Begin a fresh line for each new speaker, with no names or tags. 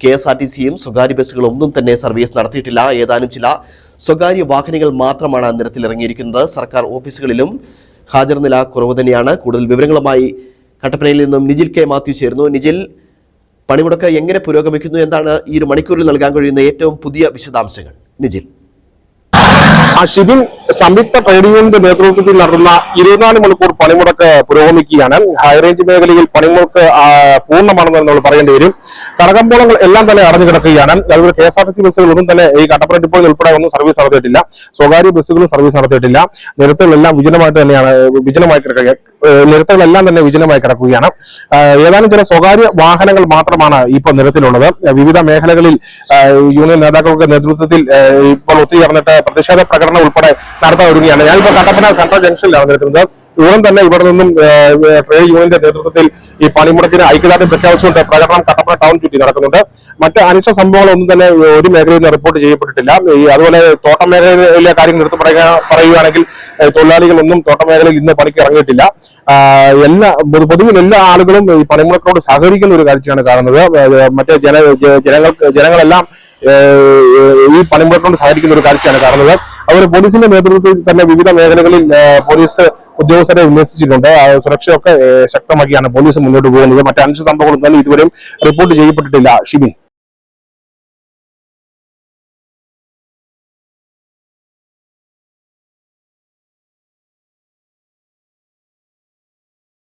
KSRTCയും സ്വകാര്യ ബസ്സുകളും ഒന്നും തന്നെ സർവീസ് നടത്തിയിട്ടില്ല. ഏതാനും ചില സ്വകാര്യ വാഹനങ്ങൾ മാത്രമാണ് നിരത്തിലിറങ്ങിയിരിക്കുന്നത്. സർക്കാർ ഓഫീസുകളിലും ഹാജർ നില കുറവ് തന്നെയാണ്. കൂടുതൽ വിവരങ്ങളുമായി കട്ടപ്പനയിൽ നിന്നും നിജിൽ കെ മാത്യു ചേരുന്നു. നിജിൽ, പണിമുടക്ക് എങ്ങനെ പുരോഗമിക്കുന്നു? എന്താണ് ഈ ഒരു മണിക്കൂറിൽ നൽകാൻ കഴിയുന്ന ഏറ്റവും പുതിയ വിശദാംശങ്ങൾ? നിജിൽ.
ഷിബിൻ, സംയുക്ത ട്രേഡ് യൂണിയന്റെ നേതൃത്വത്തിൽ നടത്തുന്ന 24 മണിക്കൂർ പണിമുടക്ക് പുരോഗമിക്കുകയാണ്. ഹൈറേഞ്ച് മേഖലയിൽ പണിമുടക്ക് പൂർണ്ണമാണെന്ന് നമ്മൾ പറയേണ്ടി വരും. കടകമ്പോളങ്ങൾ എല്ലാം തന്നെ അടഞ്ഞു കിടക്കുകയാണ്. അതുപോലെ KSRTC ബസ്സുകളൊന്നും തന്നെ ഈ കട്ടപ്പന ഡിപ്പോയിൽ ഉൾപ്പെടെ ഒന്നും സർവീസ് നടത്തിയിട്ടില്ല. സ്വകാര്യ ബസ്സുകളും സർവീസ് നടത്തിയിട്ടില്ല. നിരത്തുകളെല്ലാം നിരത്തുകളെല്ലാം തന്നെ വിജനമായി കിടക്കുകയാണ്. ഏതാനും ചില സ്വകാര്യ വാഹനങ്ങൾ മാത്രമാണ് ഇപ്പോൾ നിരത്തിലുള്ളത്. വിവിധ മേഖലകളിൽ യൂണിയൻ നേതാക്കളുടെ നേതൃത്വത്തിൽ ഇപ്പോൾ ഒത്തുചേർന്നിട്ട് പ്രതിഷേധ പ്രകടനം ഉൾപ്പെടെ നടത്താൻ ഒരുങ്ങുകയാണ്. ഞാനിപ്പോൾ കട്ടപ്പന സെൻട്രൽ ജംഗ്ഷനിലാണ് നിൽക്കുന്നത്. ഉടൻ തന്നെ ഇവിടെ നിന്നും ട്രേഡ് യൂണിയന്റെ നേതൃത്വത്തിൽ ഈ പണിമുടക്കിന് ഐക്യദാർഢ്യം പ്രഖ്യാപിച്ചുകൊണ്ട് പ്രകടനം കട്ടപ്പന ടൗൺ ചുറ്റി നടക്കുന്നുണ്ട്. മറ്റ് അനിഷ്ട സംഭവങ്ങളൊന്നും തന്നെ ഒരു മേഖലയിൽ നിന്ന് റിപ്പോർട്ട് ചെയ്യപ്പെട്ടിട്ടില്ല. അതുപോലെ തോട്ടം മേഖലയിലെ കാര്യങ്ങൾ എടുത്ത് പറയുകയാണെങ്കിൽ തൊഴിലാളികളൊന്നും തോട്ടം മേഖലയിൽ ഇന്ന് പണിക്ക് ഇറങ്ങിയിട്ടില്ല. പൊതുവിൽ എല്ലാ ആളുകളും ഈ പണിമുടക്കിനോട് സഹകരിക്കുന്ന ഒരു കാഴ്ചയാണ് കാണുന്നത്. മറ്റേ ജനങ്ങളെല്ലാം ഈ പണിമുടക്കിനോട് സഹകരിക്കുന്ന ഒരു കാഴ്ചയാണ് കാണുന്നത്. അതുപോലെ പോലീസിന്റെ നേതൃത്വത്തിൽ തന്നെ വിവിധ മേഖലകളിൽ പോലീസ് ഉദ്യോഗസ്ഥരെ വിന്യസിച്ചിട്ടുണ്ട്. സുരക്ഷയൊക്കെ ശക്തമാക്കിയാണ് പോലീസ് മുന്നോട്ട് പോകുന്നത്. മറ്റ് അനിഷ്ട സംഭവങ്ങളൊന്നും ഇതുവരെയും റിപ്പോർട്ട് ചെയ്യപ്പെട്ടിട്ടില്ല. ഷിബിൻ.